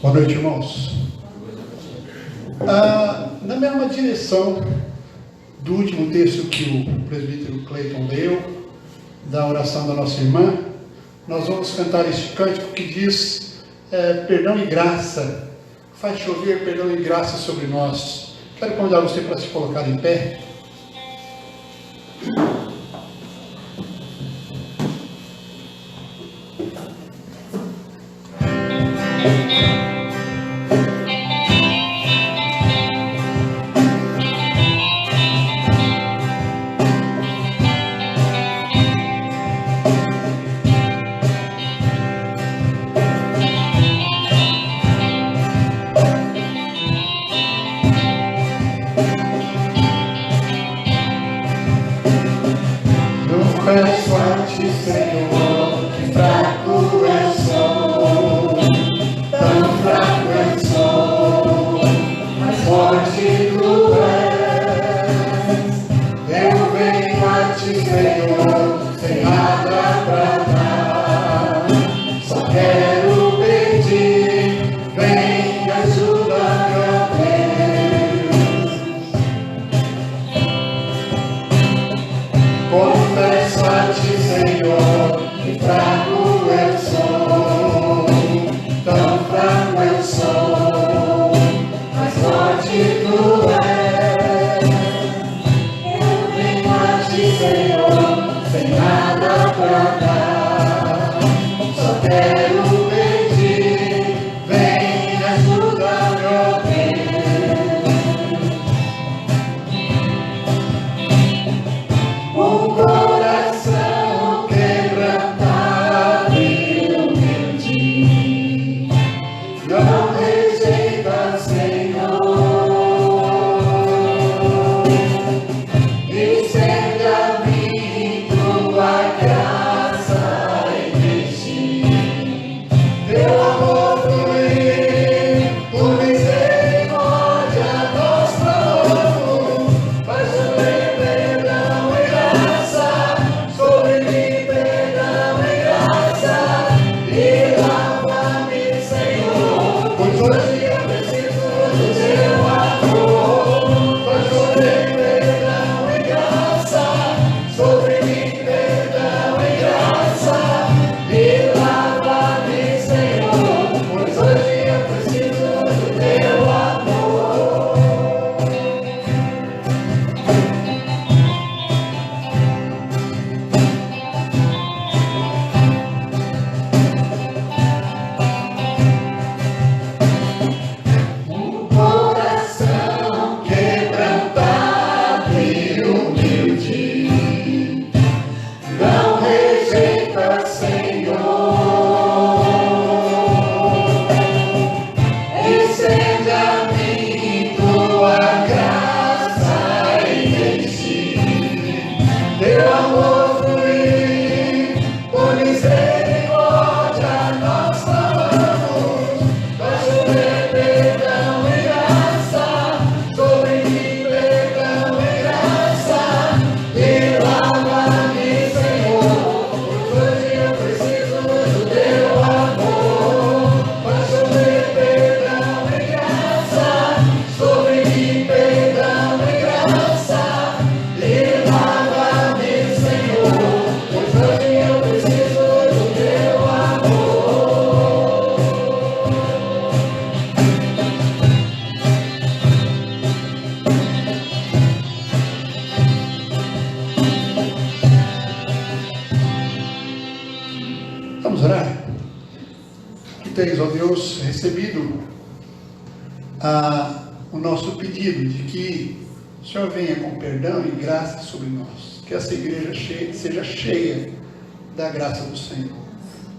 Boa noite, irmãos. Na mesma direção do último texto que o presbítero Cleiton leu, da oração da nossa irmã, nós vamos cantar este cântico que diz perdão e graça, faz chover perdão e graça sobre nós. Quero convidar você para se colocar em pé. O nosso pedido de que o Senhor venha com perdão e graça sobre nós, que essa igreja seja cheia da graça do Senhor,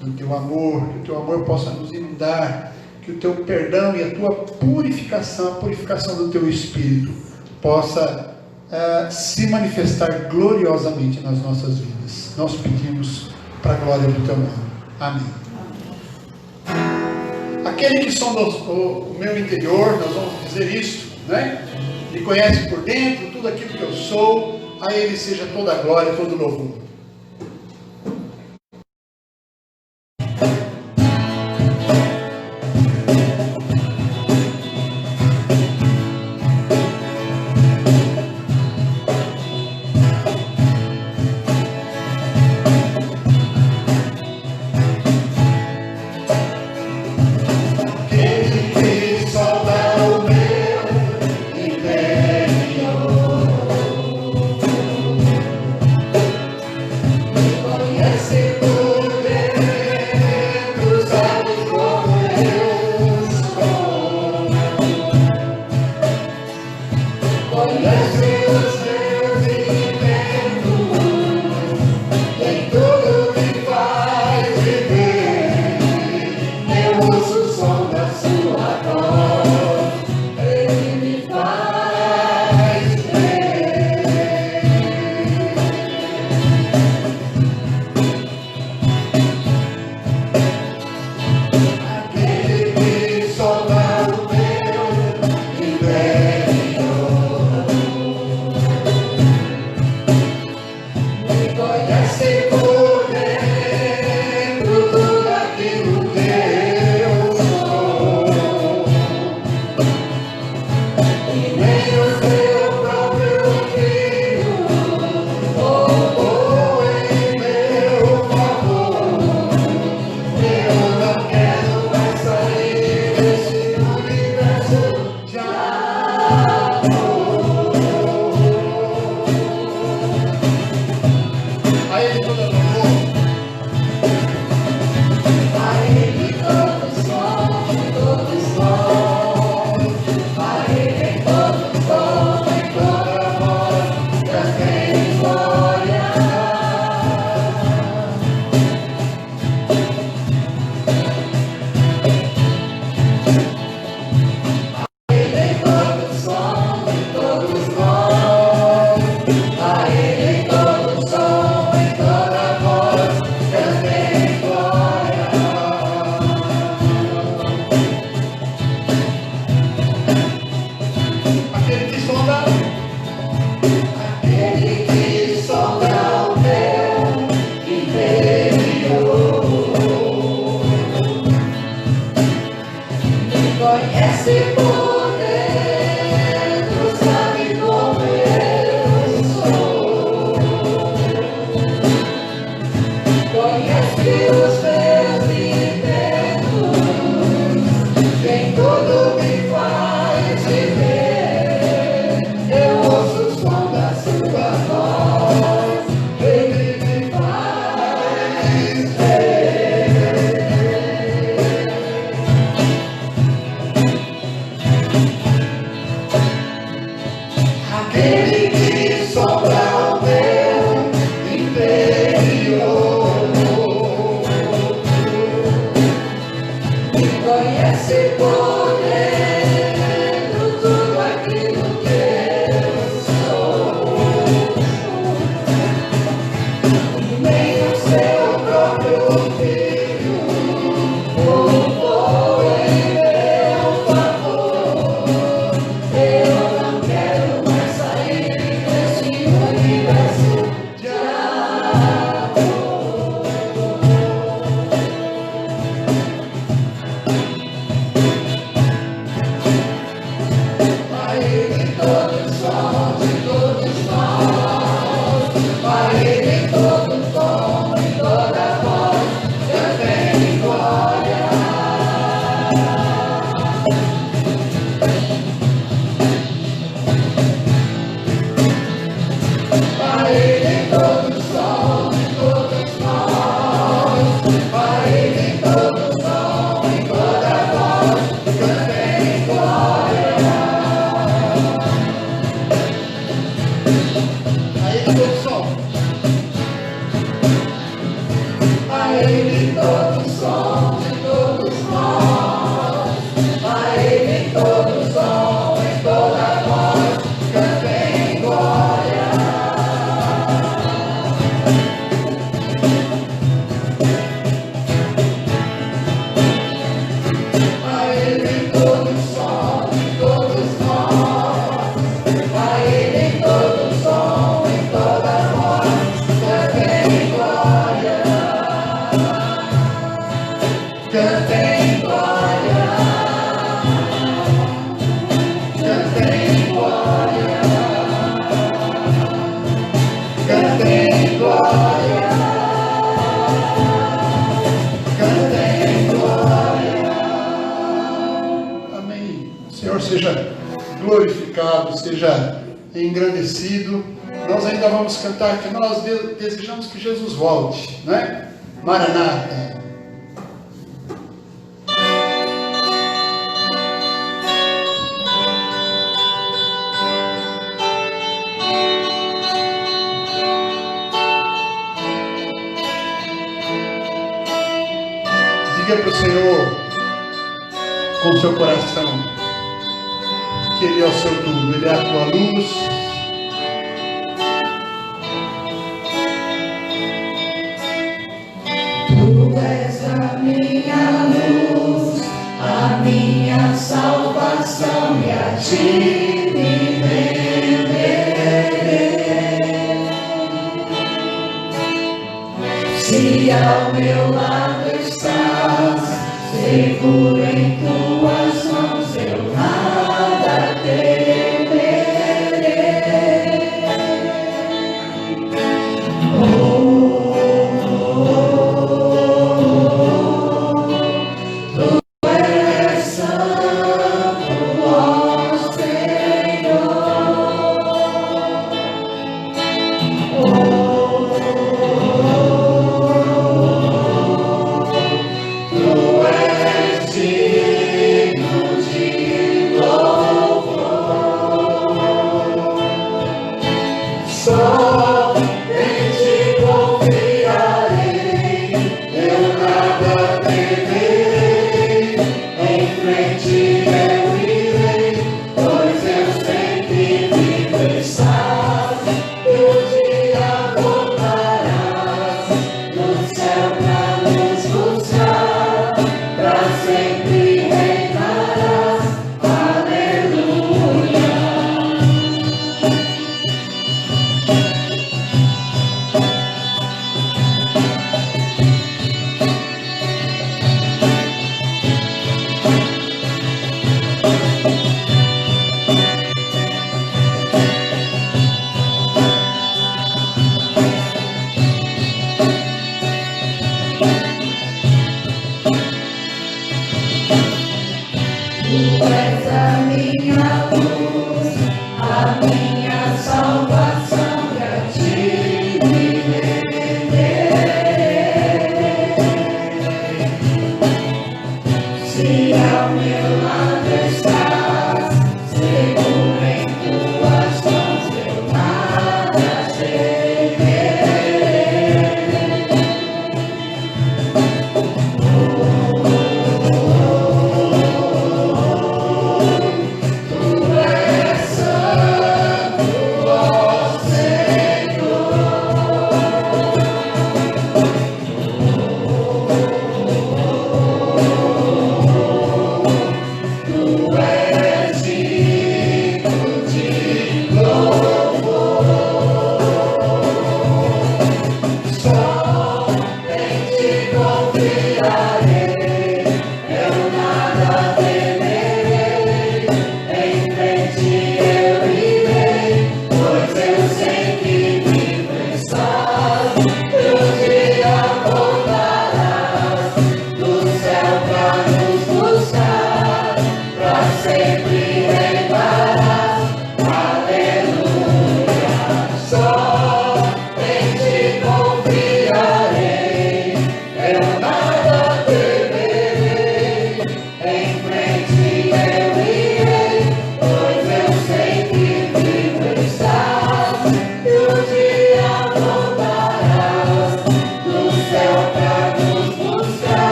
do teu amor, que o teu amor possa nos inundar, que o teu perdão e a tua purificação, a purificação do teu Espírito possa se manifestar gloriosamente nas nossas vidas. Nós pedimos para a glória do teu nome. Amém. Aquele que sonda o meu interior, nós vamos dizer isso, né? Me conhece por dentro, tudo aquilo que eu sou, a Ele seja toda a glória, todo o louvor. Glorificado, seja engrandecido. Nós ainda vamos cantar que nós desejamos que Jesus volte, né? Maranata. Diga para o Senhor com seu coração que Ele é o seu tudo, Ele é a tua luz. Tu és a minha luz, a minha salvação, e a ti me renderei. Se ao meu lado estás, seguro em tuas mãos, eu nada temerei. Tu és santo, ó Senhor. Tu és digno de Tu és a minha luz, a minha salvação, e a ti me renderei. Se ao meu lado estás, seguro em tuas mãos, eu nada temerei.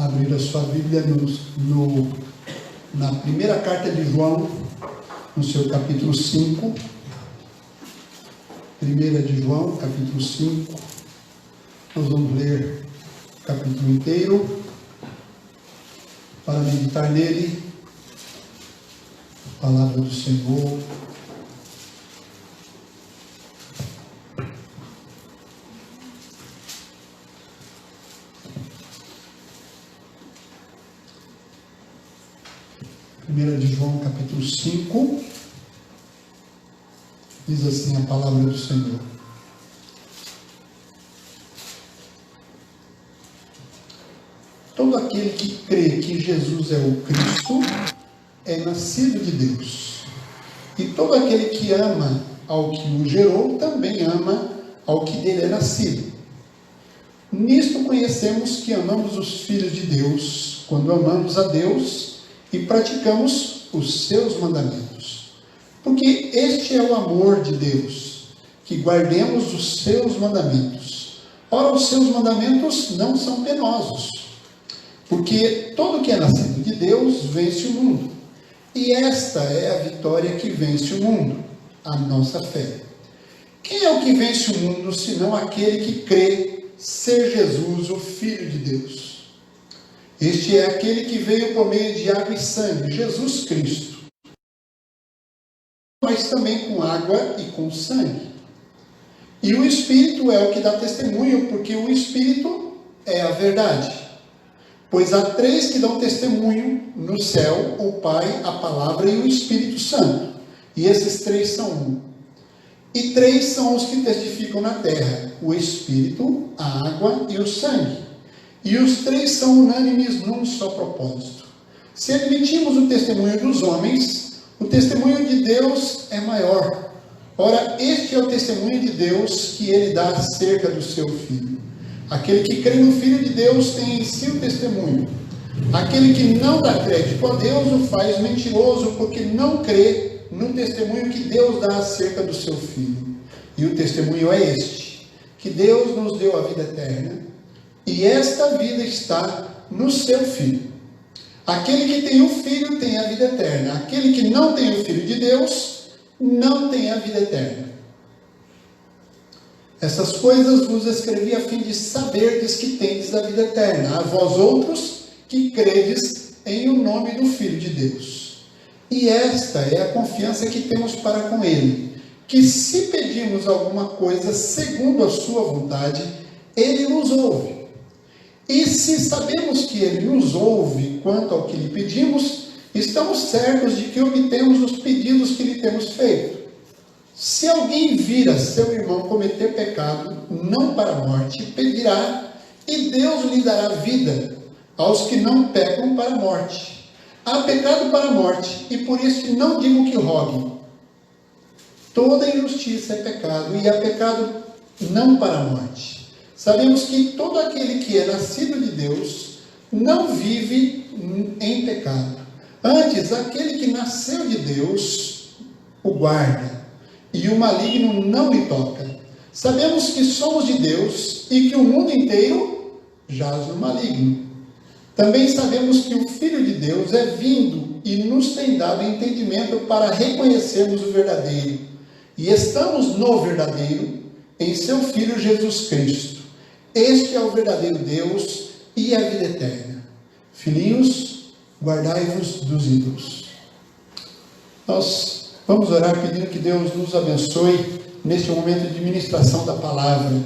abrir a sua Bíblia na primeira carta de João, no seu capítulo 5. Primeira de João, capítulo 5. Nós vamos ler o capítulo inteiro para meditar nele. A palavra do Senhor. Primeira de João, capítulo 5, diz assim a palavra do Senhor. Todo aquele que crê que Jesus é o Cristo é nascido de Deus. E todo aquele que ama ao que o gerou também ama ao que dele é nascido. Nisto conhecemos que amamos os filhos de Deus, quando amamos a Deus e praticamos os seus mandamentos. Porque este é o amor de Deus, que guardemos os seus mandamentos. Ora, os seus mandamentos não são penosos, porque todo que é nascido de Deus vence o mundo. E esta é a vitória que vence o mundo, a nossa fé. Quem é o que vence o mundo, senão aquele que crê ser Jesus, o Filho de Deus? Este é aquele que veio por meio de água e sangue, Jesus Cristo, mas também com água e com sangue. E o Espírito é o que dá testemunho, porque o Espírito é a verdade. Pois há três que dão testemunho no céu: o Pai, a Palavra e o Espírito Santo. E esses três são um. E três são os que testificam na terra: o Espírito, a água e o sangue. E os três são unânimes num só propósito. Se admitimos o testemunho dos homens, o testemunho de Deus é maior. Ora, este é o testemunho de Deus que ele dá acerca do seu Filho. Aquele que crê no Filho de Deus tem em si o testemunho. Aquele que não dá crédito a Deus o faz mentiroso, porque não crê no testemunho que Deus dá acerca do seu Filho. E o testemunho é este: que Deus nos deu a vida eterna, e esta vida está no seu Filho. Aquele que tem o Filho tem a vida eterna. Aquele que não tem o Filho de Deus não tem a vida eterna. Essas coisas vos escrevi a fim de saberdes que tendes a vida eterna, a vós outros que credes em o nome do Filho de Deus. E esta é a confiança que temos para com Ele, que se pedirmos alguma coisa segundo a sua vontade, Ele nos ouve. E se sabemos que Ele nos ouve quanto ao que lhe pedimos, estamos certos de que obtemos os pedidos que lhe temos feito. Se alguém vir a seu irmão cometer pecado, não para a morte, pedirá, e Deus lhe dará vida aos que não pecam para a morte. Há pecado para a morte, e por isso não digo que roguem. Toda injustiça é pecado, e há pecado não para a morte. Sabemos que todo aquele que é nascido de Deus não vive em pecado. Antes, aquele que nasceu de Deus o guarda, e o maligno não lhe toca. Sabemos que somos de Deus e que o mundo inteiro jaz no maligno. Também sabemos que o Filho de Deus é vindo e nos tem dado entendimento para reconhecermos o verdadeiro. E estamos no verdadeiro, em seu Filho Jesus Cristo. Este é o verdadeiro Deus e a vida eterna. Filhinhos, guardai-vos dos ídolos. Nós vamos orar pedindo que Deus nos abençoe neste momento de ministração da palavra.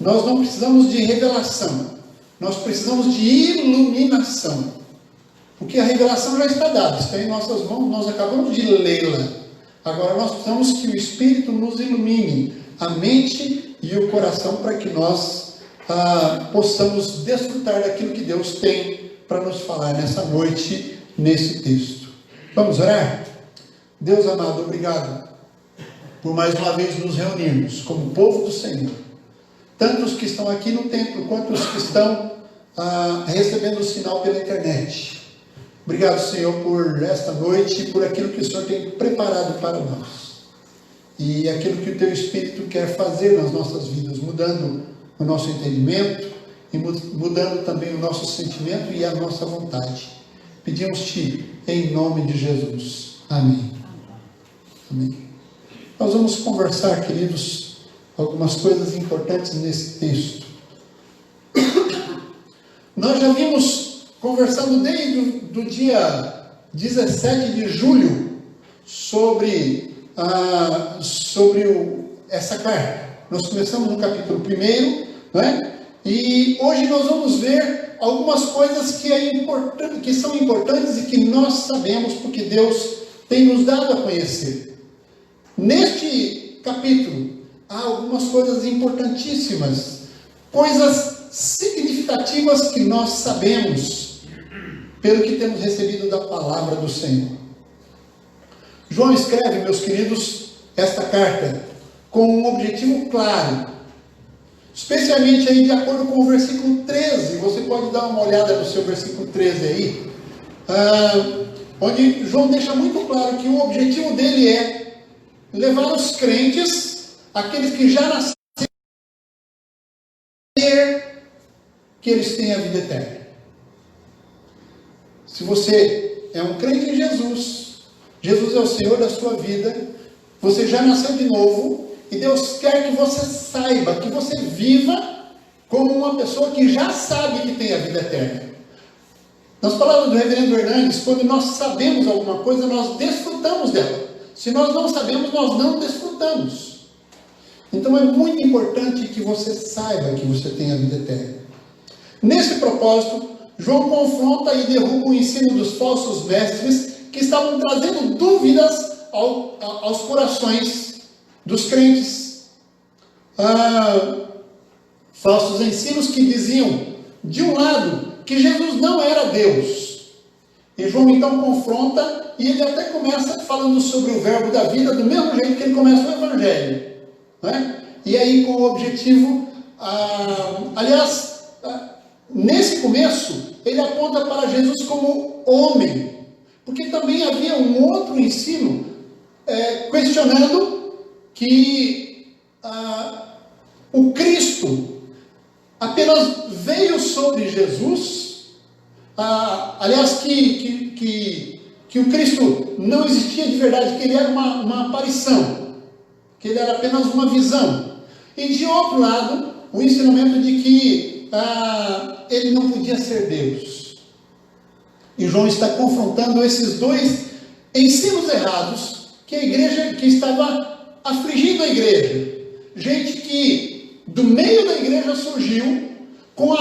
Nós não precisamos de revelação, nós precisamos de iluminação. Porque a revelação já está dada, está em nossas mãos, nós acabamos de lê-la. Agora nós precisamos que o Espírito nos ilumine a mente e o coração para que nós possamos desfrutar daquilo que Deus tem para nos falar nessa noite, nesse texto. Vamos orar? Deus amado, obrigado por mais uma vez nos reunirmos como povo do Senhor. Tanto os que estão aqui no templo, quanto os que estão recebendo o sinal pela internet. Obrigado, Senhor, por esta noite e por aquilo que o Senhor tem preparado para nós. E aquilo que o Teu Espírito quer fazer nas nossas vidas, mudando o nosso entendimento e mudando também o nosso sentimento e a nossa vontade. Pedimos-te em nome de Jesus. Amém. Amém. Nós vamos conversar, queridos, algumas coisas importantes nesse texto. Nós já vimos conversando desde o dia 17 de julho sobre essa carta. Nós começamos no capítulo 1, não é? E hoje nós vamos ver algumas coisas que são importantes e que nós sabemos porque Deus tem nos dado a conhecer. Neste capítulo há algumas coisas importantíssimas, coisas significativas que nós sabemos pelo que temos recebido da palavra do Senhor. João escreve, meus queridos, esta carta com um objetivo claro, especialmente aí de acordo com o versículo 13. Você pode dar uma olhada no seu versículo 13 aí, onde João deixa muito claro que o objetivo dele é levar os crentes, aqueles que já nasceram, que eles têm a vida eterna. Se você é um crente em Jesus, Jesus é o Senhor da sua vida, você já nasceu de novo, e Deus quer que você saiba, que você viva como uma pessoa que já sabe que tem a vida eterna. Nas palavras do reverendo Hernandes, quando nós sabemos alguma coisa, nós desfrutamos dela. Se nós não sabemos, nós não desfrutamos. Então é muito importante que você saiba que você tem a vida eterna. Nesse propósito, João confronta e derruba o ensino dos falsos mestres que estavam trazendo dúvidas aos corações dos crentes. Falsos ensinos que diziam, de um lado, que Jesus não era Deus. E João então confronta, e ele até começa falando sobre o verbo da vida, do mesmo jeito que ele começa o Evangelho. Não é? E aí com o objetivo, nesse começo, ele aponta para Jesus como homem, porque também havia um outro ensino questionando que o Cristo apenas veio sobre Jesus, que o Cristo não existia de verdade, que ele era uma aparição, que ele era apenas uma visão. E de outro lado, o ensinamento de que ele não podia ser Deus. E João está confrontando esses dois ensinos errados que a igreja, que estava afligindo a igreja. Gente que do meio da igreja surgiu com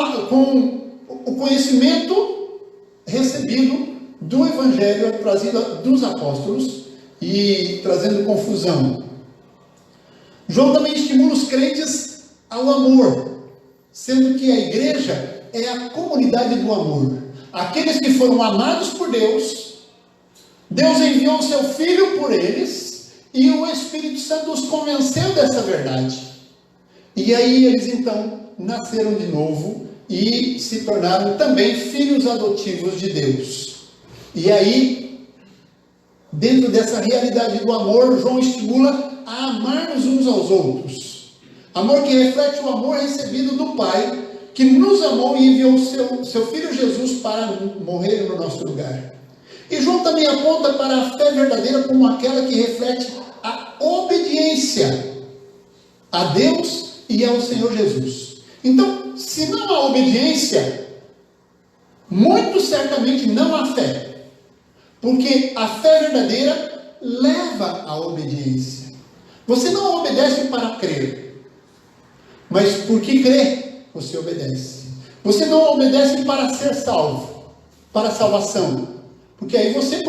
o conhecimento recebido do Evangelho, trazido dos apóstolos, e trazendo confusão. João também estimula os crentes ao amor, sendo que a igreja é a comunidade do amor. Aqueles que foram amados por Deus, Deus enviou o seu Filho por eles, e o Espírito Santo os convenceu dessa verdade. E aí eles então nasceram de novo e se tornaram também filhos adotivos de Deus. E aí, dentro dessa realidade do amor, João estimula a amar-nos uns aos outros. Amor que reflete o amor recebido do Pai, que nos amou e enviou seu Filho Jesus para morrer no nosso lugar. E João também aponta para a fé verdadeira como aquela que reflete a obediência a Deus e ao Senhor Jesus. Então, se não há obediência, muito certamente não há fé. Porque a fé verdadeira leva à obediência. Você não obedece para crer, mas porque crê, você obedece. Você não obedece para ser salvo, para a salvação, porque aí você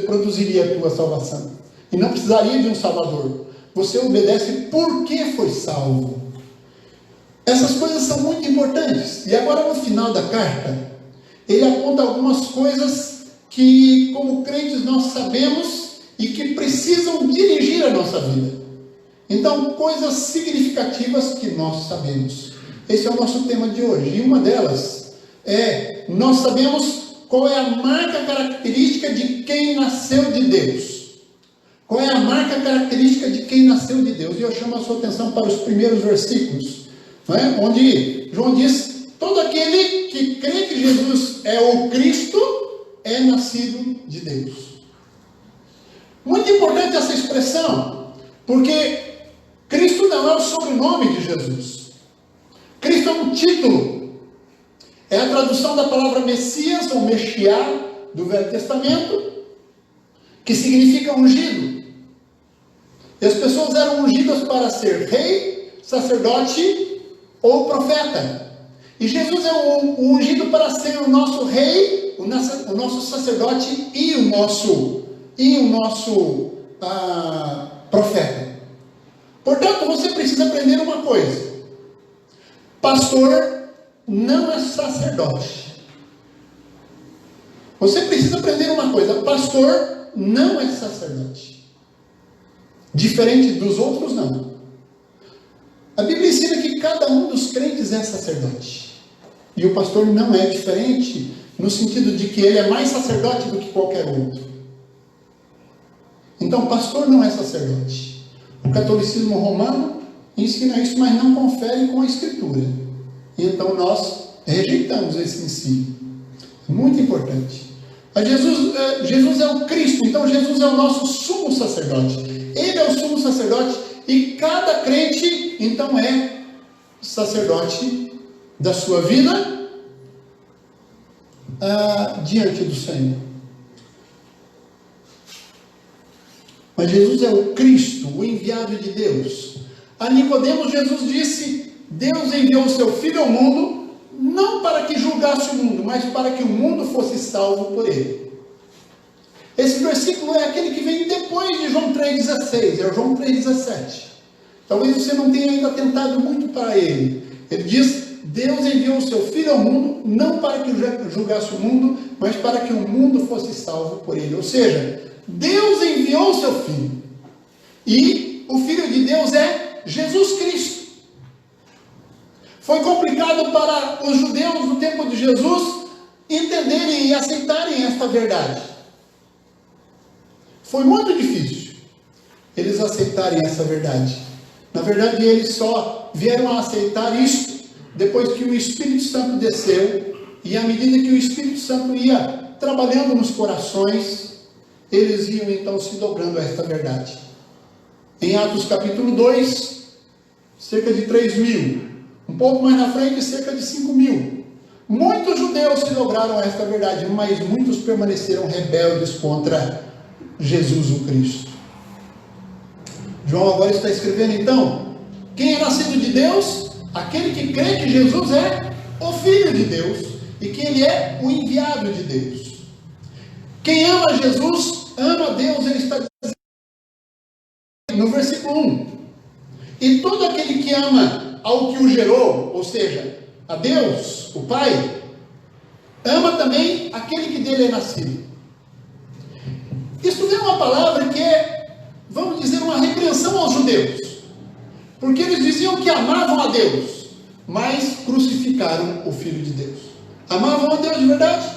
produziria a tua salvação e não precisaria de um salvador. Você obedece porque foi salvo. Essas coisas são muito importantes. E agora no final da carta, ele aponta algumas coisas que como crentes nós sabemos e que precisam dirigir a nossa vida. Então, coisas significativas que nós sabemos. Esse é o nosso tema de hoje. E uma delas é, nós sabemos qual é a marca característica de quem nasceu de Deus. Qual é a marca característica de quem nasceu de Deus? E eu chamo a sua atenção para os primeiros versículos, não é? Onde João diz, todo aquele que crê que Jesus é o Cristo é nascido de Deus. Muito importante essa expressão, porque Cristo não é o sobrenome de Jesus. Cristo é um título. É a tradução da palavra Messias ou Mexiá do Velho Testamento, que significa ungido. E as pessoas eram ungidas para ser rei, sacerdote ou profeta. E Jesus é o ungido para ser o nosso rei, o nosso sacerdote e o nosso profeta. Portanto, você precisa aprender uma coisa: pastor não é sacerdote. Você precisa aprender uma coisa: pastor não é sacerdote. Diferente dos outros, não. A Bíblia ensina que cada um dos crentes é sacerdote. E o pastor não é diferente, no sentido de que ele é mais sacerdote do que qualquer outro. Então, pastor não é sacerdote. O catolicismo romano ensina isso, mas não confere com a Escritura. E então nós rejeitamos esse ensino. Muito importante. Mas Jesus é o Cristo, então Jesus é o nosso sumo sacerdote. Ele é o sumo sacerdote e cada crente, então, é sacerdote da sua vida diante do Senhor. Mas Jesus é o Cristo, o enviado de Deus. A Nicodemos, Jesus disse: Deus enviou o seu Filho ao mundo, não para que julgasse o mundo, mas para que o mundo fosse salvo por ele. Esse versículo é aquele que vem depois de João 3,16, é o João 3,17. Talvez você não tenha ainda atentado muito para ele. Ele diz: Deus enviou o seu Filho ao mundo, não para que julgasse o mundo, mas para que o mundo fosse salvo por ele. Ou seja, Deus enviou o seu Filho. E o Filho de Deus é Jesus Cristo. Foi complicado para os judeus no tempo de Jesus entenderem e aceitarem esta verdade. Foi muito difícil eles aceitarem essa verdade. Na verdade, eles só vieram a aceitar isso depois que o Espírito Santo desceu, e à medida que o Espírito Santo ia trabalhando nos corações, eles iam então se dobrando a esta verdade. Em Atos capítulo 2, cerca de 3.000, um pouco mais na frente, cerca de 5.000. Muitos judeus se dobraram a esta verdade, mas muitos permaneceram rebeldes contra Jesus o Cristo. João agora está escrevendo então: quem é nascido de Deus? Aquele que crê que Jesus é o Filho de Deus e que Ele é o enviado de Deus. Quem ama Jesus, ama Deus. Ele está dizendo no versículo 1: e todo aquele que ama ao que o gerou, ou seja, a Deus, o Pai, ama também aquele que dele é nascido. Isso é uma palavra que é, vamos dizer, uma repreensão aos judeus, porque eles diziam que amavam a Deus, mas crucificaram o Filho de Deus. Amavam a Deus de verdade?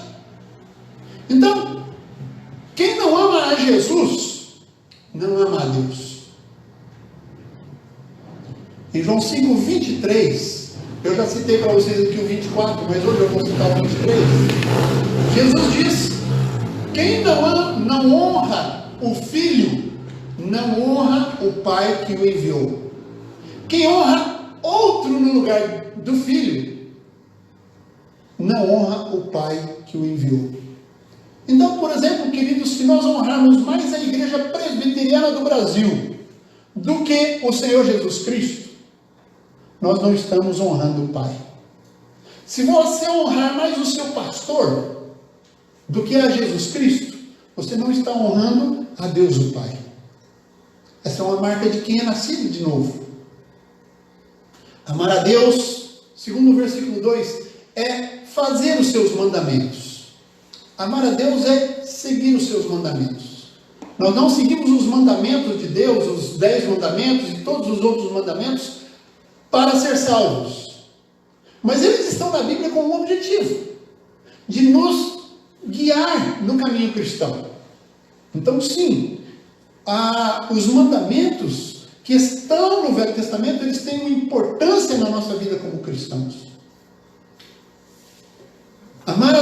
Então, quem não ama a Jesus, não ama a Deus. Em João 5:23, eu já citei para vocês aqui o 24, mas hoje eu vou citar o 23. Jesus diz: quem não honra o Filho, não honra o Pai que o enviou. Quem honra outro no lugar do Filho, não honra o Pai que o enviou. Então, por exemplo, queridos, se nós honrarmos mais a Igreja Presbiteriana do Brasil do que o Senhor Jesus Cristo, nós não estamos honrando o Pai. Se você honrar mais o seu pastor do que a Jesus Cristo, você não está honrando a Deus o Pai. Essa é uma marca de quem é nascido de novo. Amar a Deus, segundo o versículo 2, é fazer os seus mandamentos. Amar a Deus é seguir os seus mandamentos. Nós não seguimos os mandamentos de Deus, os 10 mandamentos e todos os outros mandamentos para ser salvos. Mas eles estão na Bíblia com um objetivo: de nos guiar no caminho cristão. Então, sim, os mandamentos que estão no Velho Testamento, eles têm uma importância na nossa vida como cristãos.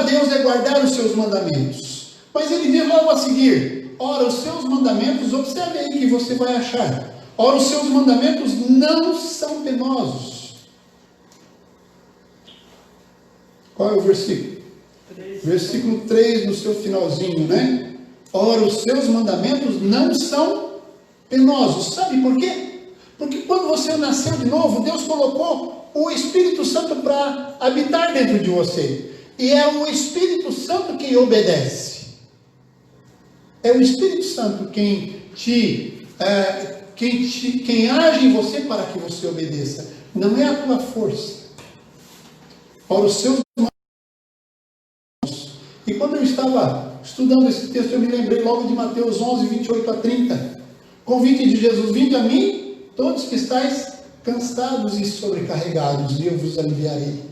Deus é guardar os seus mandamentos. Mas ele diz logo a seguir: ora, os seus mandamentos, observe aí que você vai achar. Ora, os seus mandamentos não são penosos. Qual é o versículo? 3. Versículo 3, no seu finalzinho, né? Ora, os seus mandamentos não são penosos. Sabe por quê? Porque quando você nasceu de novo, Deus colocou o Espírito Santo para habitar dentro de você. E é o Espírito Santo quem obedece. É o Espírito Santo quem age em você para que você obedeça. Não é a tua força. Ora, os seus mandamentos. E quando eu estava estudando esse texto, eu me lembrei logo de Mateus 11, 28 a 30. Convite de Jesus: vinde a mim, todos que estáis cansados e sobrecarregados, e eu vos aliviarei.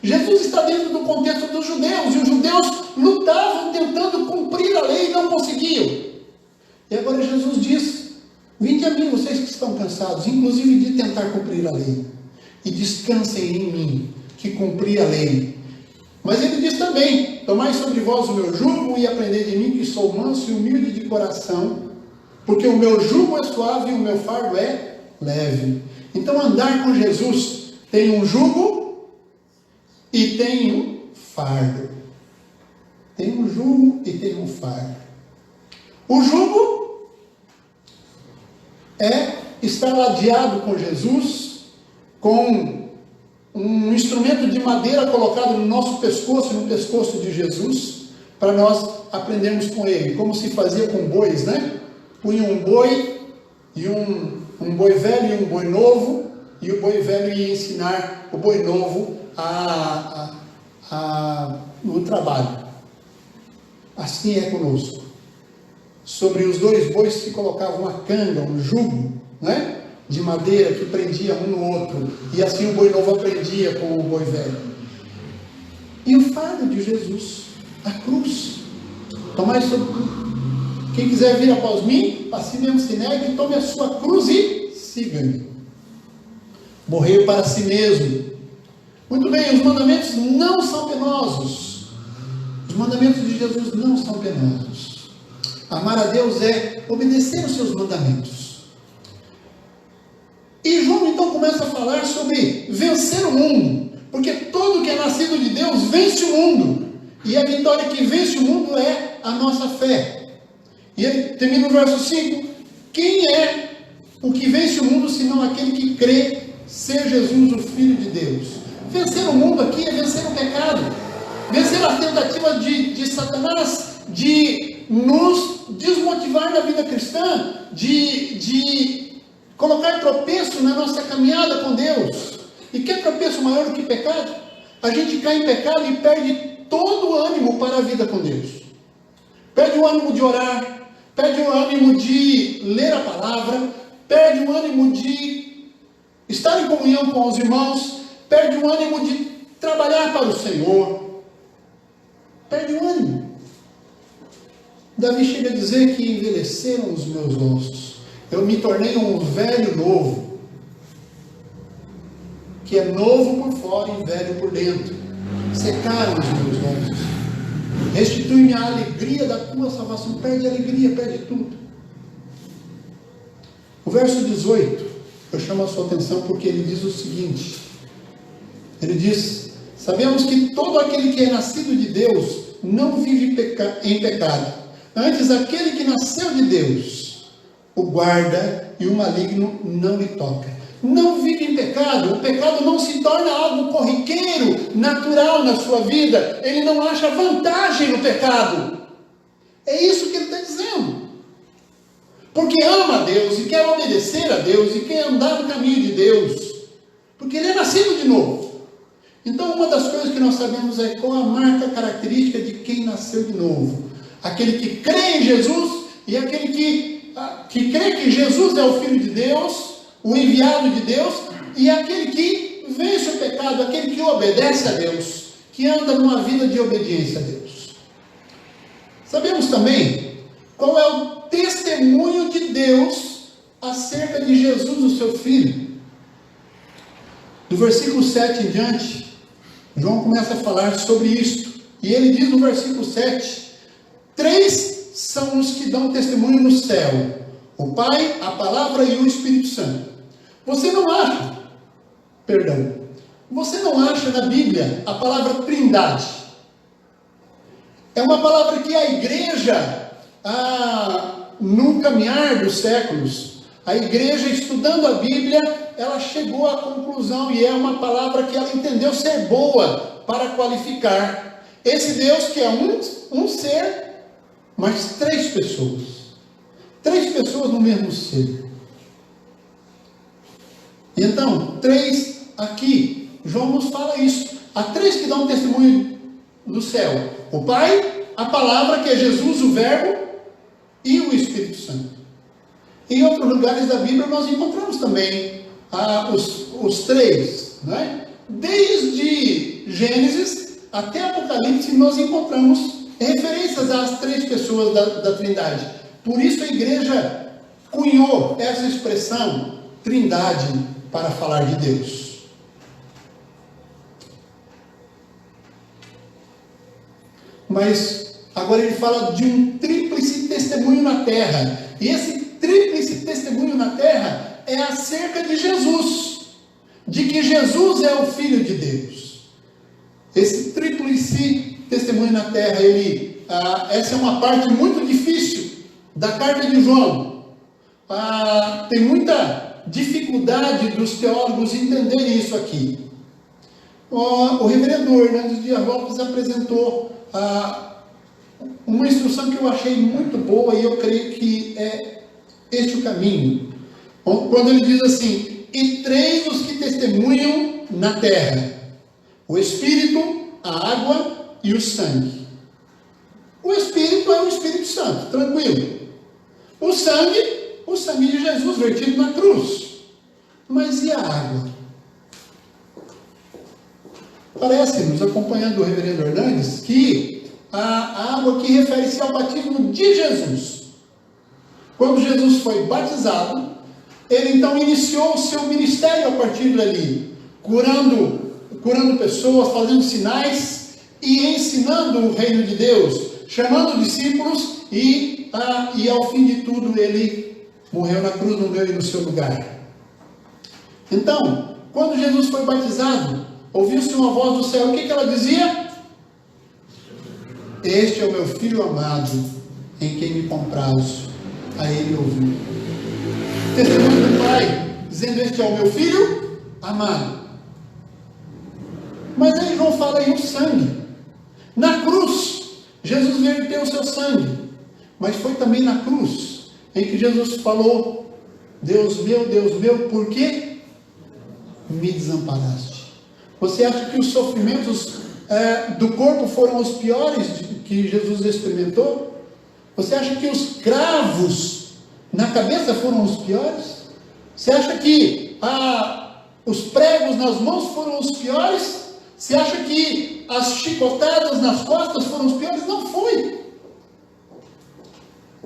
Jesus está dentro do contexto dos judeus, e os judeus lutavam tentando cumprir a lei e não conseguiam. E agora Jesus diz: vinde a mim, vocês que estão cansados, inclusive de tentar cumprir a lei, e descansem em mim, que cumpri a lei. Mas ele diz também: tomai sobre vós o meu jugo e aprendei de mim, que sou manso e humilde de coração, porque o meu jugo é suave e o meu fardo é leve. Então, andar com Jesus tem um jugo e tem um fardo. Tem um jugo e tem um fardo. O jugo é estar ladeado com Jesus, com um instrumento de madeira colocado no nosso pescoço e no pescoço de Jesus, para nós aprendermos com ele, como se fazia com bois, né? Punha um boi e um boi velho e um boi novo, e o boi velho ia ensinar o boi novo no trabalho. Assim é conosco. Sobre os dois bois se colocava uma canga, um jugo, né? De madeira que prendia um no outro, e assim o boi novo aprendia com o boi velho. E o fardo de Jesus, a cruz. Tomai sobre quem quiser vir após mim, a si mesmo se negue, tome a sua cruz e siga-me. Morrer para si mesmo. Muito bem, os mandamentos não são penosos. Os mandamentos de Jesus não são penosos. Amar a Deus é obedecer os seus mandamentos. E João então começa a falar sobre vencer o mundo. Porque todo que é nascido de Deus vence o mundo. E a vitória que vence o mundo é a nossa fé. E ele termina no verso 5. Quem é o que vence o mundo, senão aquele que crê ser Jesus o Filho de Deus? Vencer o mundo aqui é vencer o pecado. Vencer as tentativas de Satanás de nos desmotivar na vida cristã, de colocar tropeço na nossa caminhada com Deus. E que tropeço maior do que pecado? A gente cai em pecado e perde todo o ânimo para a vida com Deus. Perde o ânimo de orar, perde o ânimo de ler a palavra, perde o ânimo de estar em comunhão com os irmãos, perde o ânimo de trabalhar para o Senhor, perde o ânimo. Davi chega a dizer que envelheceram os meus ossos, eu me tornei um velho novo, que é novo por fora e velho por dentro. Secaram os meus ossos. Restitui-me a alegria da tua salvação. Perde a alegria, perde tudo. O verso 18, eu chamo a sua atenção porque ele diz o seguinte. Ele diz: sabemos que todo aquele que é nascido de Deus não vive em pecado. Antes, aquele que nasceu de Deus o guarda e o maligno não lhe toca. Não vive em pecado. O pecado não se torna algo corriqueiro, natural na sua vida. Ele não acha vantagem no pecado. É isso que ele está dizendo. Porque ama a Deus e quer obedecer a Deus e quer andar no caminho de Deus. Porque ele é nascido de novo. Então, uma das coisas que nós sabemos é qual a marca característica de quem nasceu de novo. Aquele que crê em Jesus e aquele que crê que Jesus é o Filho de Deus, o enviado de Deus, e aquele que vence o pecado, aquele que obedece a Deus, que anda numa vida de obediência a Deus. Sabemos também qual é o testemunho de Deus acerca de Jesus, o seu Filho. Do versículo 7 em diante, João começa a falar sobre isto. E ele diz no versículo 7, 3 são os que dão testemunho no céu: o Pai, a Palavra e o Espírito Santo. Você não acha na Bíblia a palavra Trindade. É uma palavra que a igreja, no caminhar dos séculos, a igreja estudando a Bíblia, ela chegou à conclusão, e é uma palavra que ela entendeu ser boa para qualificar esse Deus que é um ser, mas 3 pessoas. 3 pessoas no mesmo ser. Então, 3 aqui, João nos fala isso. Há 3 que dão testemunho no céu: o Pai, a Palavra, que é Jesus, o Verbo, e o Espírito Santo. Em outros lugares da Bíblia nós encontramos também os 3, né? Desde Gênesis até Apocalipse nós encontramos referências às 3 pessoas da Trindade. Por isso a igreja cunhou essa expressão Trindade para falar de Deus. Mas agora ele fala de um tríplice testemunho na terra. E esse tríplice testemunho na terra é acerca de Jesus, de que Jesus é o Filho de Deus. Esse tríplice testemunho na terra, essa é uma parte muito difícil da carta de João. Tem muita dificuldade dos teólogos entenderem isso aqui. O reverendo Hernandes Dias Lopes apresentou uma instrução que eu achei muito boa, e eu creio que é este o caminho. Quando ele diz assim: e 3 os que testemunham na terra: o Espírito, a água e o sangue. O Espírito é o Espírito Santo, tranquilo. O sangue de Jesus vertido na cruz. Mas e a água? Parece-nos, acompanhando o reverendo Hernandes, que a água aqui refere-se ao batismo de Jesus. Quando Jesus foi batizado, ele então iniciou o seu ministério a partir dali, curando pessoas, fazendo sinais e ensinando o reino de Deus, chamando discípulos, e ao fim de tudo ele morreu na cruz no meu e no seu lugar. Então, quando Jesus foi batizado, ouviu-se uma voz do céu. O que ela dizia? Este é o meu filho amado, em quem me comprazo. A ele ouviu. Testemunho do Pai, dizendo: este é o meu filho amado. Mas aí João fala aí o sangue. Na cruz, Jesus verteu o seu sangue. Mas foi também na cruz em que Jesus falou: Deus meu, por que me desamparaste? Você acha que os sofrimentos do corpo foram os piores que Jesus experimentou? Você acha que os cravos na cabeça foram os piores? Você acha que os pregos nas mãos foram os piores? Você acha que as chicotadas nas costas foram os piores? Não foi.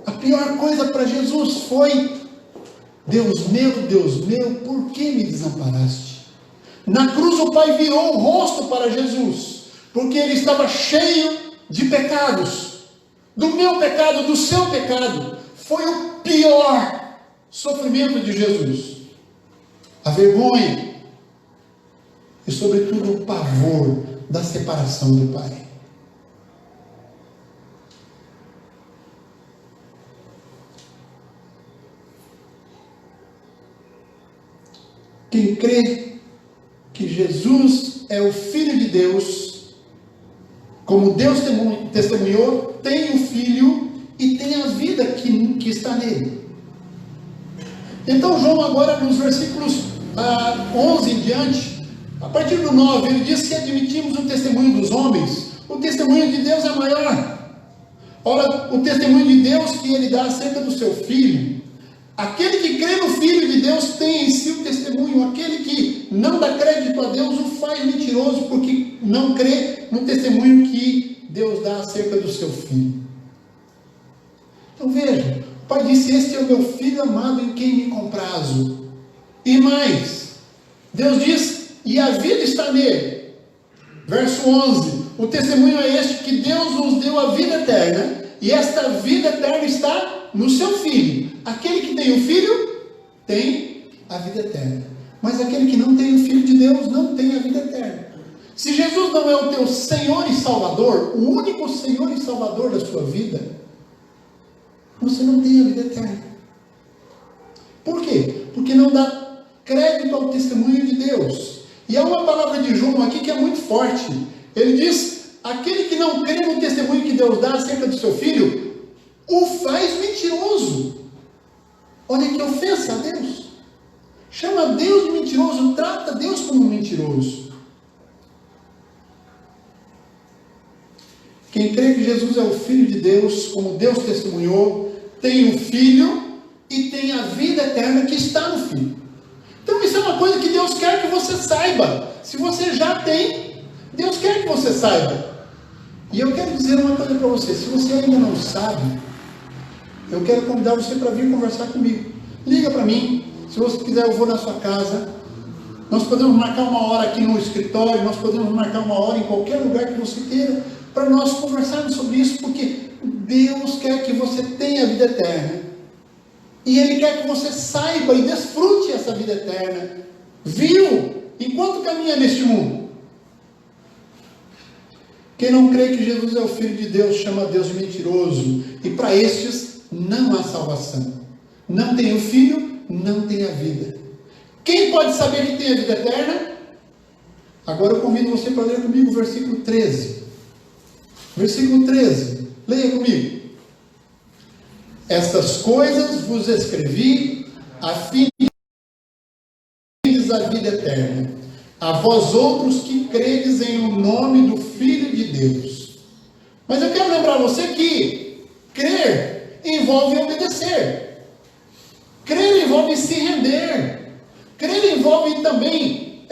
A pior coisa para Jesus foi: Deus meu, por que me desamparaste? Na cruz o Pai virou o rosto para Jesus, porque ele estava cheio de pecados, do meu pecado, do seu pecado. Foi o pior sofrimento de Jesus. A vergonha e, sobretudo, o pavor da separação do Pai. Quem crê que Jesus é o Filho de Deus, como Deus testemunhou, tem o Filho e tem a vida que está nele. Então João agora, nos versículos 11 em diante, a partir do 9, ele diz: se admitimos o testemunho dos homens, o testemunho de Deus é maior. Ora, o testemunho de Deus que ele dá acerca do seu Filho, aquele que crê no Filho de Deus tem em si o testemunho. Aquele que não dá crédito a Deus o faz mentiroso, porque não crê no testemunho que Deus dá acerca do seu Filho. Então veja, o Pai disse: este é o meu Filho amado, em quem me comprazo. E mais, Deus diz: e a vida está nele. Verso 11: o testemunho é este, que Deus nos deu a vida eterna, e esta vida eterna está no seu Filho. Aquele que tem o Filho, tem a vida eterna. Mas aquele que não tem o Filho de Deus, não tem a vida eterna. Se Jesus não é o teu Senhor e Salvador, o único Senhor e Salvador da sua vida, você não tem a vida eterna. Por quê? Porque não dá crédito ao testemunho de Deus. E há uma palavra de João aqui que é muito forte. Ele diz, aquele que não crê no testemunho que Deus dá acerca do seu Filho, o faz mentiroso. Olha que ofensa a Deus. Chama Deus de mentiroso, trata Deus como mentiroso. Quem crê que Jesus é o Filho de Deus, como Deus testemunhou, tem o Filho e tem a vida eterna que está no Filho. Então isso é uma coisa que Deus quer que você saiba. Se você já tem, Deus quer que você saiba. E eu quero dizer uma coisa para você. Se você ainda não sabe, eu quero convidar você para vir conversar comigo. Liga para mim. Se você quiser, eu vou na sua casa. Nós podemos marcar uma hora aqui no escritório. Nós podemos marcar uma hora em qualquer lugar que você queira, para nós conversarmos sobre isso, porque Deus quer que você tenha a vida eterna. E Ele quer que você saiba e desfrute essa vida eterna. Viu? Enquanto caminha neste mundo. Quem não crê que Jesus é o Filho de Deus, chama Deus de mentiroso. E para estes não há salvação. Não tem o Filho, não tem a vida. Quem pode saber que tem a vida eterna? Agora eu convido você para ler comigo o versículo 13. Versículo 13. Leia comigo. Estas coisas vos escrevi a fim de terdes a vida eterna, a vós outros que credes em o nome do Filho de Deus. Mas eu quero lembrar você que crer envolve obedecer. Crer envolve se render. Crer envolve também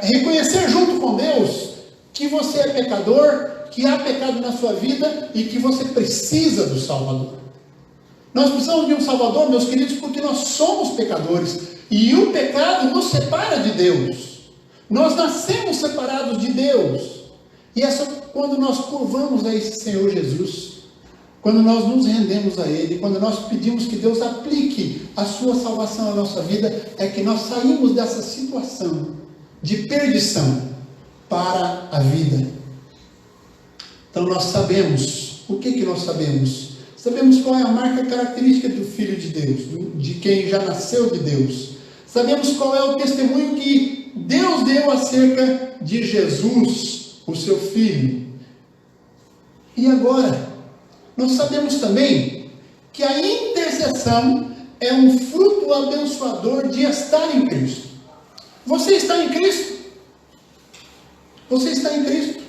reconhecer junto com Deus que você é pecador, que há pecado na sua vida e que você precisa do Salvador. Nós precisamos de um Salvador, meus queridos, porque nós somos pecadores e o pecado nos separa de Deus. Nós nascemos separados de Deus. E é só quando nós curvamos a esse Senhor Jesus, quando nós nos rendemos a Ele, quando nós pedimos que Deus aplique a sua salvação à nossa vida, é que nós saímos dessa situação de perdição para a vida. Então nós sabemos, o que nós sabemos? Sabemos qual é a marca característica do Filho de Deus, de quem já nasceu de Deus. Sabemos qual é o testemunho que Deus deu acerca de Jesus, o seu Filho. E agora, nós sabemos também que a intercessão é um fruto abençoador de estar em Cristo. Você está em Cristo? Você está em Cristo?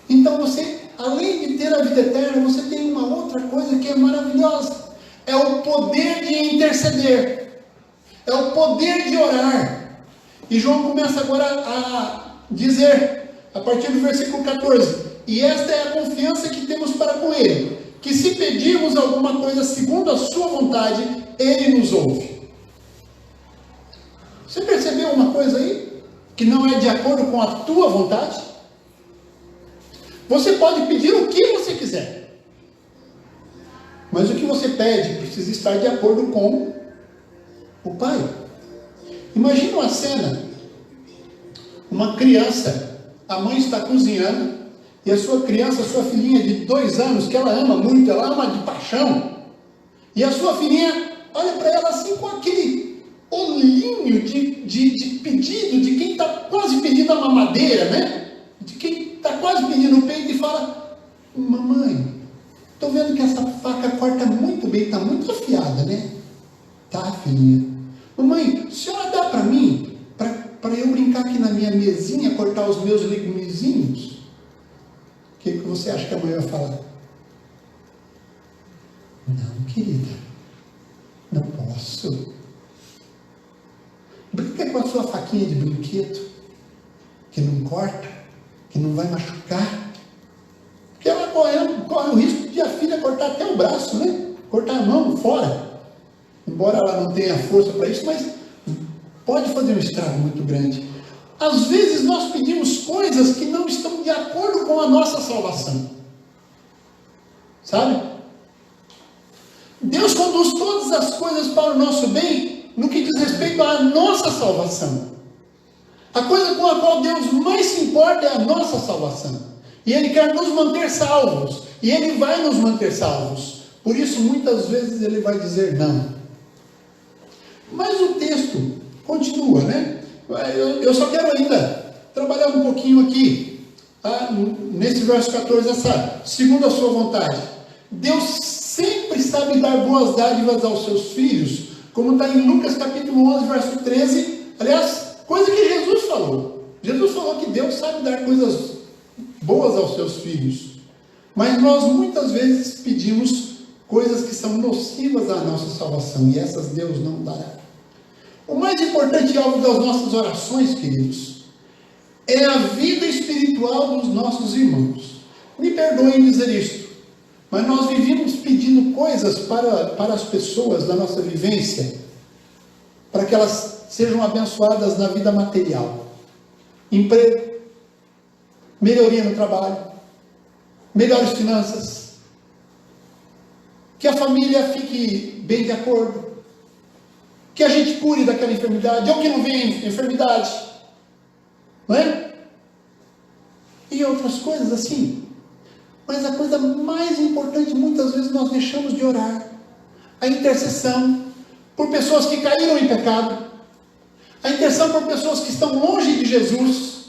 Então você, além de ter a vida eterna, você tem uma outra coisa que é maravilhosa. É o poder de interceder. É o poder de orar. E João começa agora a dizer, a partir do versículo 14, e esta é a confiança que temos para com Ele, que se pedirmos alguma coisa segundo a sua vontade, Ele nos ouve. Você percebeu uma coisa aí? Que não é de acordo com a tua vontade? Você pode pedir o que você quiser, mas o que você pede precisa estar de acordo com o Pai. Imagina uma cena, uma criança, a mãe está cozinhando, e a sua criança, a sua filhinha de 2 anos, que ela ama muito, ela ama de paixão, e a sua filhinha olha para ela assim com aquele olhinho de pedido, de quem está quase pedindo a mamadeira, né? De quem está quase pedindo o peito e fala, mamãe, estou vendo que essa faca corta muito bem, está muito afiada, né? Tá, filhinha. Mamãe, a senhora dá para mim, para eu brincar aqui na minha mesinha, cortar os meus legumezinhos? O que você acha que a mãe vai falar? Não, querida, não posso. Brinca com a sua faquinha de brinquedo, que não corta, que não vai machucar. Porque ela corre o risco de a filha cortar até o braço, né? Cortar a mão fora. Embora ela não tenha força para isso, mas pode fazer um estrago muito grande. às vezes nós pedimos coisas que não estão de acordo com a nossa salvação. Sabe? Deus conduz todas as coisas para o nosso bem no que diz respeito à nossa salvação. A coisa com a qual Deus mais se importa é a nossa salvação. E Ele quer nos manter salvos. E Ele vai nos manter salvos. Por isso, muitas vezes, Ele vai dizer não. Mas o texto continua, né? Eu só quero ainda trabalhar um pouquinho aqui, nesse verso 14, segundo a sua vontade. Deus sempre sabe dar boas dádivas aos seus filhos, como está em Lucas capítulo 11, verso 13. Aliás, coisa que Jesus falou. Jesus falou que Deus sabe dar coisas boas aos seus filhos. Mas nós muitas vezes pedimos coisas que são nocivas à nossa salvação, e essas Deus não dará. O mais importante alvo das nossas orações, queridos, é a vida espiritual dos nossos irmãos. Me perdoem dizer isto, mas nós vivíamos pedindo coisas para as pessoas da nossa vivência, para que elas sejam abençoadas na vida material. Emprego, melhoria no trabalho, melhores finanças, que a família fique bem de acordo, que a gente cure daquela enfermidade, ou que não venha enfermidade, não é? E outras coisas assim. Mas a coisa mais importante, muitas vezes nós deixamos de orar. A intercessão por pessoas que caíram em pecado. A intercessão por pessoas que estão longe de Jesus.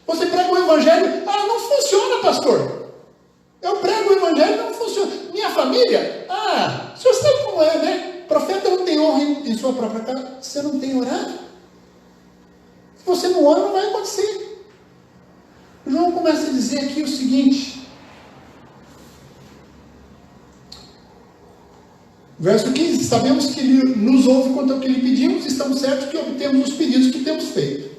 Você prega o evangelho, não funciona, pastor. Eu prego o evangelho, não funciona. Minha família, o senhor sabe como é, né? Profeta não tem honra em sua própria casa. Você não tem orado? Se você não ora, não vai acontecer. João começa a dizer aqui o seguinte. Verso 15. Sabemos que Ele nos ouve quanto ao que lhe pedimos, e estamos certos que obtemos os pedidos que temos feito.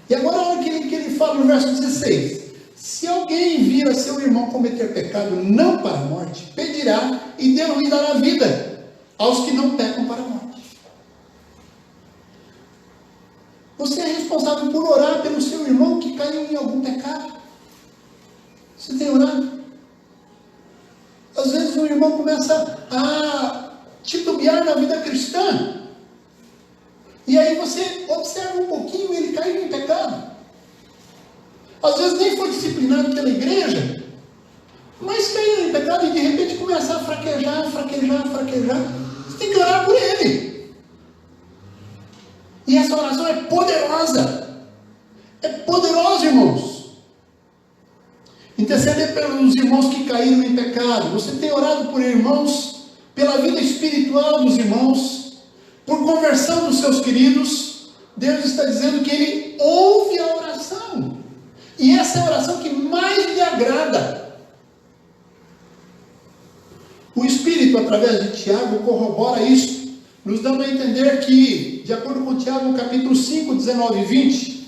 E agora olha o que ele fala no verso 16. Se alguém vir a seu irmão cometer pecado, não para a morte, pedirá e Deus lhe dará vida aos que não pecam para a morte. Você é responsável por orar pelo seu irmão que caiu em algum pecado. Você tem orado? Às vezes o irmão começa a titubear na vida cristã. E aí você observa um pouquinho e ele caiu em pecado. Às vezes nem foi disciplinado pela igreja, mas caiu em pecado e de repente começa a fraquejar. Você tem que orar por ele. E essa oração é poderosa. É poderosa, irmãos. Interceder pelos irmãos que caíram em pecado. Você tem orado por irmãos, pela vida espiritual dos irmãos, por conversão dos seus queridos. Deus está dizendo que Ele ouve a oração. E essa é a oração que mais lhe agrada. O Espírito, através de Tiago, corrobora isso, nos dando a entender que, de acordo com Tiago, no capítulo 5, 19 e 20,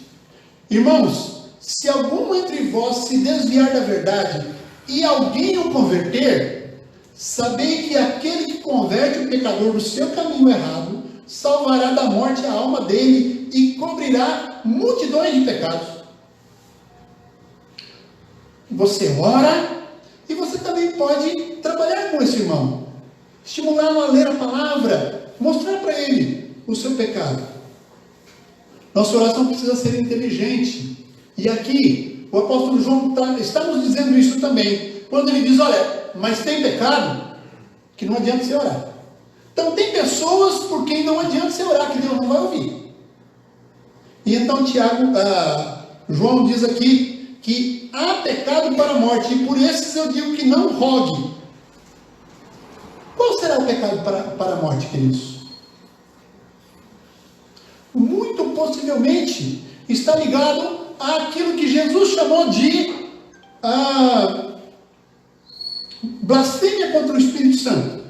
irmãos, se algum entre vós se desviar da verdade e alguém o converter, sabei que aquele que converte o pecador do seu caminho errado, salvará da morte a alma dele e cobrirá multidões de pecados. Você ora, e você também pode trabalhar com esse irmão, estimulá-lo a ler a palavra, mostrar para ele o seu pecado. Nossa oração precisa ser inteligente. E aqui, o apóstolo João está nos dizendo isso também. Quando ele diz, olha, mas tem pecado que não adianta você orar. Então tem pessoas por quem não adianta você orar, que Deus não vai ouvir. E então João diz aqui, que há pecado para a morte, e por esses eu digo que não rogue. Qual será o pecado para a morte, queridos? Muito possivelmente está ligado àquilo que Jesus chamou de blasfêmia contra o Espírito Santo.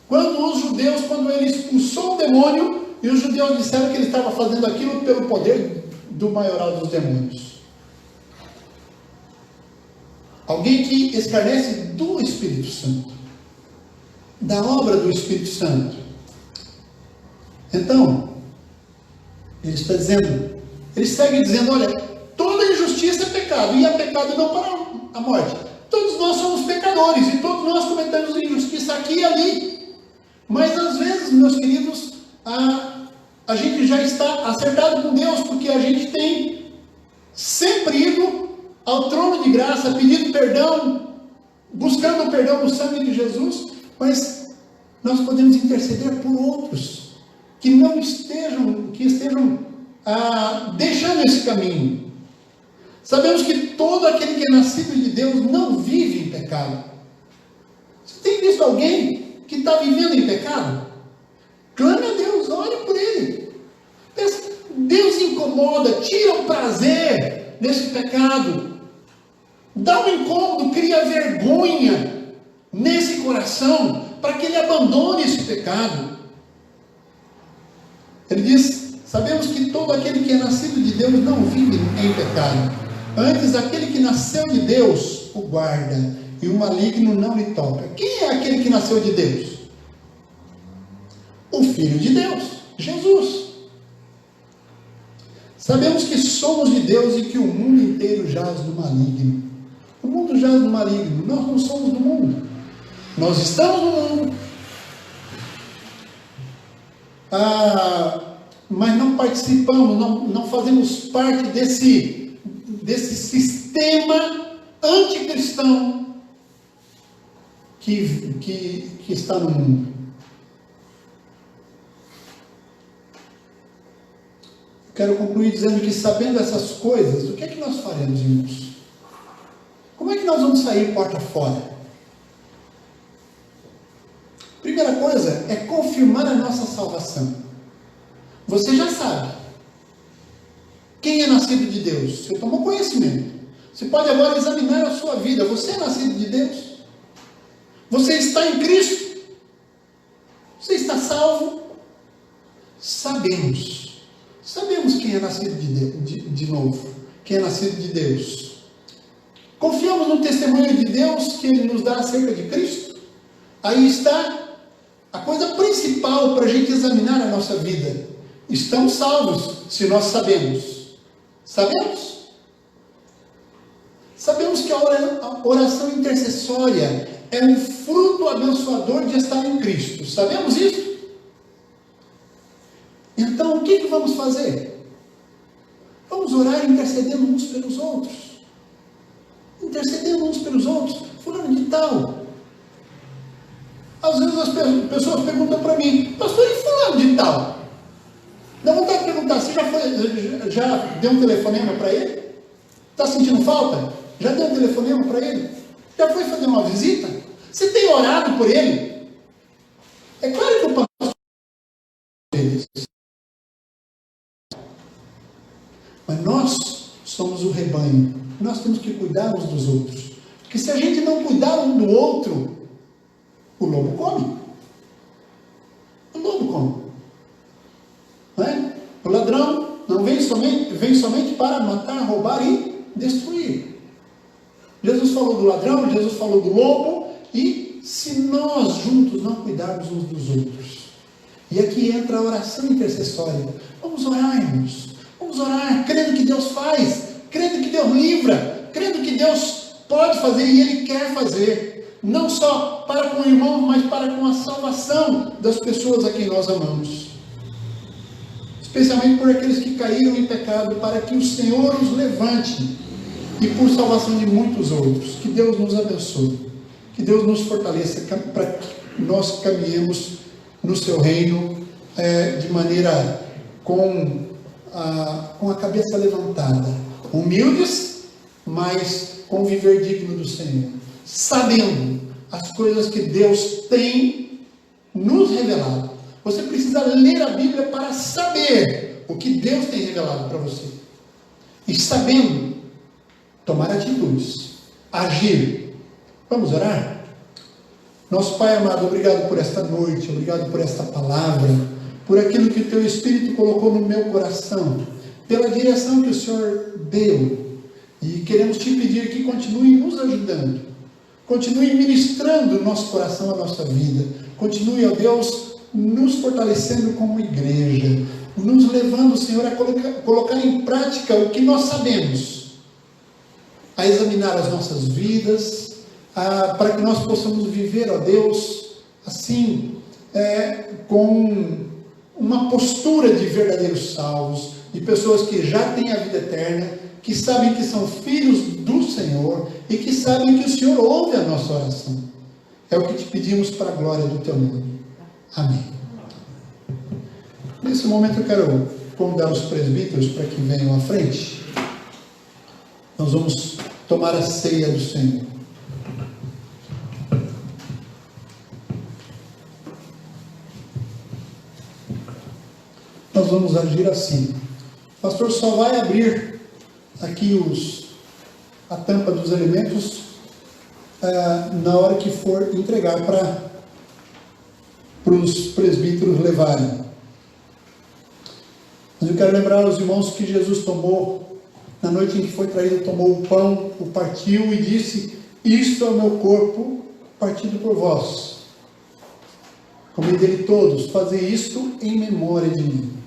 Quando ele expulsou o demônio, e os judeus disseram que ele estava fazendo aquilo pelo poder do maioral dos demônios. Alguém que escarnece do Espírito Santo, da obra do Espírito Santo. Então, ele está dizendo, Ele segue dizendo, olha, toda injustiça é pecado, e é pecado não para a morte. Todos nós somos pecadores, e todos nós cometemos injustiça aqui e ali. Mas às vezes, meus queridos, a gente já está acertado com Deus, porque a gente tem sempre ido ao trono de graça, pedindo perdão, buscando o perdão no sangue de Jesus, mas nós podemos interceder por outros, que estejam deixando esse caminho. Sabemos que todo aquele que é nascido de Deus não vive em pecado. Você tem visto alguém que está vivendo em pecado? Clame a Deus, ore por ele. Deus incomoda, tira o prazer nesse pecado. Dá um incômodo, cria vergonha nesse coração, para que ele abandone esse pecado. Ele diz, sabemos que todo aquele que é nascido de Deus não vive em pecado. Antes, aquele que nasceu de Deus o guarda, e o maligno não lhe toca. Quem é aquele que nasceu de Deus? O Filho de Deus, Jesus. Sabemos que somos de Deus e que o mundo inteiro jaz no maligno. O mundo jaz no maligno, nós não somos do mundo. Nós estamos no mundo, mas não participamos, não fazemos parte desse sistema anticristão que está no mundo. Quero concluir dizendo que, sabendo essas coisas, o que é que nós faremos, irmãos? Como é que nós vamos sair porta fora? Primeira coisa é confirmar a nossa salvação. Você já sabe quem é nascido de Deus. Você tomou conhecimento. Você pode agora examinar a sua vida. Você é nascido de Deus? Você está em Cristo? Você está salvo? Sabemos quem é nascido de novo, quem é nascido de Deus. Confiamos no testemunho de Deus que Ele nos dá acerca de Cristo. Aí está a coisa principal para a gente examinar a nossa vida. Estamos salvos se nós sabemos. Sabemos que a oração intercessória é um fruto abençoador de estar em Cristo. Sabemos isso? Então, o que vamos fazer? Vamos orar intercedendo uns pelos outros. Intercedendo uns pelos outros. Fulano de tal. Às vezes as pessoas perguntam para mim, pastor, e fulano de tal? Dá vontade de perguntar, você já deu um telefonema para ele? Está sentindo falta? Já deu um telefonema para ele? Já foi fazer uma visita? Você tem orado por ele? É claro que o pastor mas nós somos o rebanho. Nós temos que cuidar uns dos outros. Porque se a gente não cuidar um do outro, o lobo come. O lobo come. Não é? O ladrão não vem somente para matar, roubar e destruir. Jesus falou do ladrão, Jesus falou do lobo, e se nós juntos não cuidarmos uns dos outros. E aqui entra a oração intercessória. Vamos orar, irmãos. Vamos orar, crendo que Deus faz, crendo que Deus livra, crendo que Deus pode fazer e Ele quer fazer. Não só para com o irmão, mas para com a salvação das pessoas a quem nós amamos. Especialmente por aqueles que caíram em pecado, para que o Senhor os levante. E por salvação de muitos outros. Que Deus nos abençoe. Que Deus nos fortaleça para que nós caminhemos no seu reino de maneira com a cabeça levantada. Humildes, mas com viver digno do Senhor. Sabendo as coisas que Deus tem nos revelado. Você precisa ler a Bíblia para saber o que Deus tem revelado para você. E sabendo, tomar atitudes, agir. Vamos orar? Nosso Pai amado, obrigado por esta noite, obrigado por esta palavra, por aquilo que o Teu Espírito colocou no meu coração, pela direção que o Senhor deu. E queremos Te pedir que continue nos ajudando, continue ministrando o nosso coração, a nossa vida, continue, ó Deus, nos fortalecendo como igreja, nos levando, Senhor, a colocar em prática o que nós sabemos, a examinar as nossas vidas, para que nós possamos viver, ó Deus, assim, com uma postura de verdadeiros salvos, de pessoas que já têm a vida eterna, que sabem que são filhos do Senhor e que sabem que o Senhor ouve a nossa oração. É o que te pedimos para a glória do teu nome. Amém. Nesse momento eu quero convidar os presbíteros para que venham à frente. Nós vamos tomar a ceia do Senhor. Nós vamos agir assim. O pastor só vai abrir aqui a tampa dos elementos na hora que for entregar para os presbíteros levarem. Mas eu quero lembrar aos irmãos que Jesus tomou, na noite em que foi traído, tomou o pão, o partiu e disse: isto é o meu corpo partido por vós. Comei dele todos, fazei isto em memória de mim.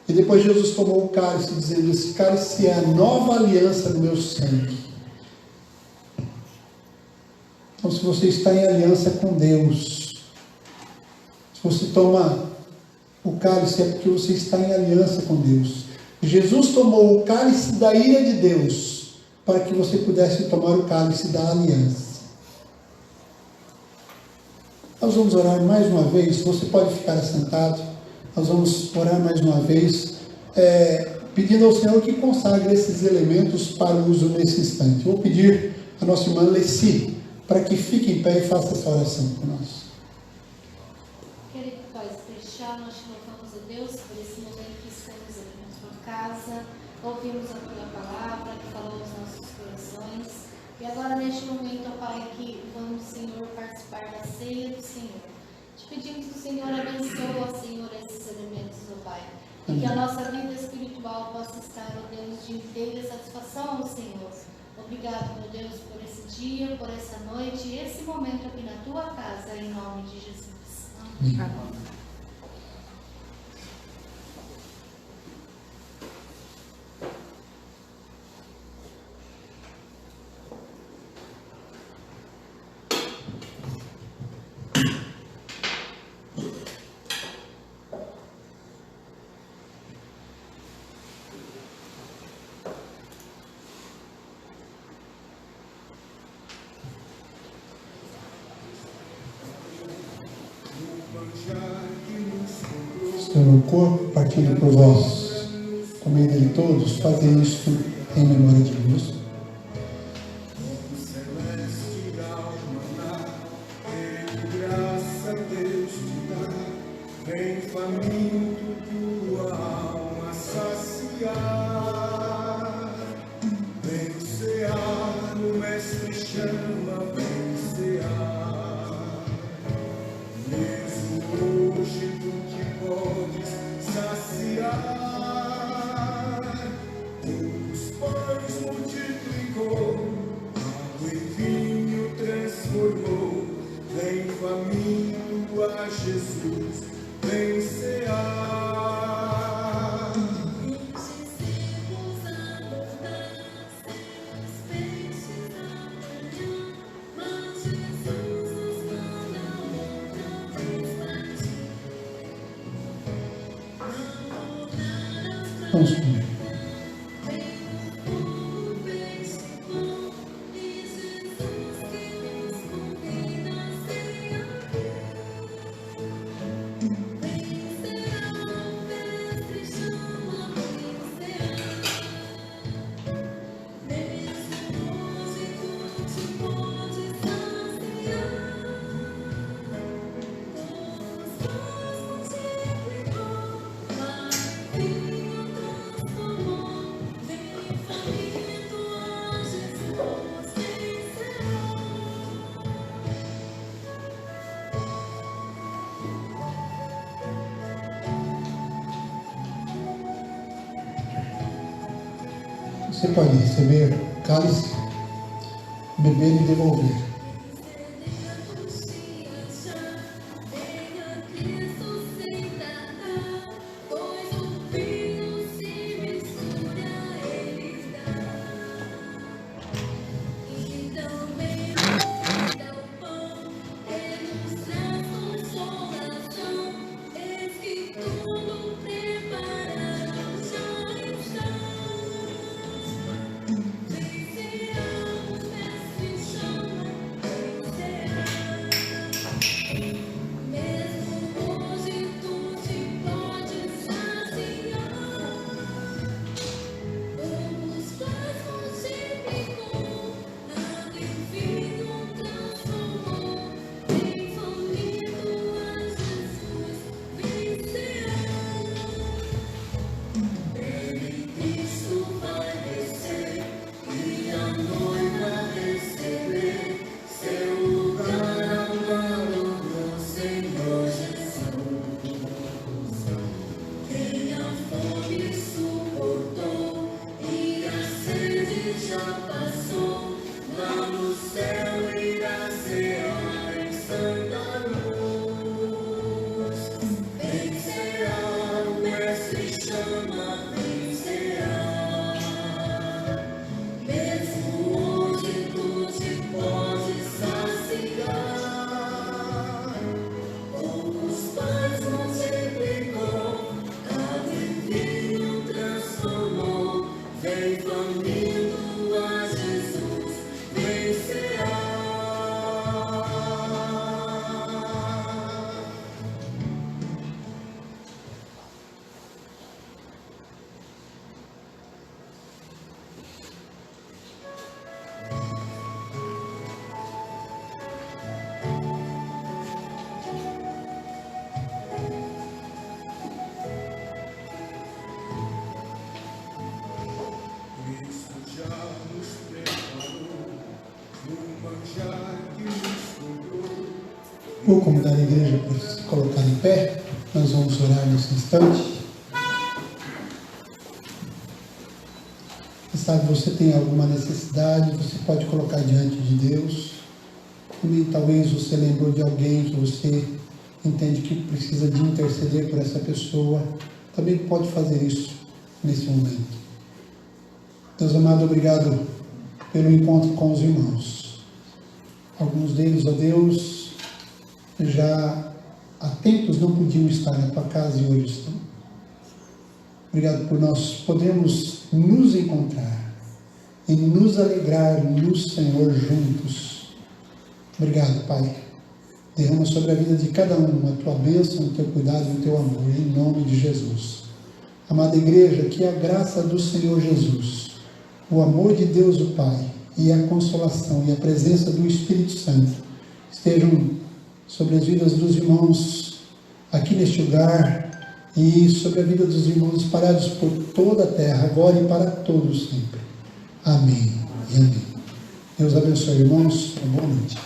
E depois Jesus tomou o cálice, dizendo: esse cálice é a nova aliança do meu sangue. Então, se você está em aliança com Deus, se você toma o cálice, é porque você está em aliança com Deus. Jesus tomou o cálice da ira de Deus, para que você pudesse tomar o cálice da aliança. Nós vamos orar mais uma vez. Você pode ficar assentado. Nós vamos orar mais uma vez, pedindo ao Senhor que consagre esses elementos para o uso nesse instante. Vou pedir a nossa irmã Leci para que fique em pé e faça essa oração com nós. Querido Pai Celestial, nós te louvamos a Deus por esse momento que estamos aqui na tua casa, ouvimos a tua palavra que falou aos nossos corações, e agora neste momento, ó Pai, que vamos, Senhor, participar da ceia do Senhor. Te pedimos que o Senhor abençoe, ó Senhor, esses elementos, ó Pai, e que a nossa vida espiritual possa estar, ó Deus, de inteira satisfação ao Senhor. Obrigado, meu Deus, por esse dia, por essa noite e esse momento aqui na tua casa, em nome de Jesus. Amém. Este é o meu corpo partido por vós. Comei dele todos, fazei isto em memória de mim. Vamos comer. Você pode receber o cálice, beber e devolver. Vou convidar a igreja para se colocar em pé. Nós vamos orar nesse instante. Sabe, você tem alguma necessidade, você pode colocar diante de Deus. Também talvez você lembrou de alguém que você entende que precisa de interceder por essa pessoa. Também pode fazer isso nesse momento. Deus amado, obrigado pelo encontro com os irmãos. Alguns deles, ó Deus, já há tempos não podiam estar na tua casa e hoje estão. Obrigado por nós podermos nos encontrar e nos alegrar no Senhor juntos. Obrigado, Pai. Derrama sobre a vida de cada um a tua bênção, o teu cuidado e o teu amor, em nome de Jesus. Amada igreja, que a graça do Senhor Jesus, o amor de Deus o Pai e a consolação e a presença do Espírito Santo estejam sobre as vidas dos irmãos aqui neste lugar e sobre a vida dos irmãos espalhados por toda a terra, agora e para todos sempre. Amém e amém. Deus abençoe, irmãos. Boa noite.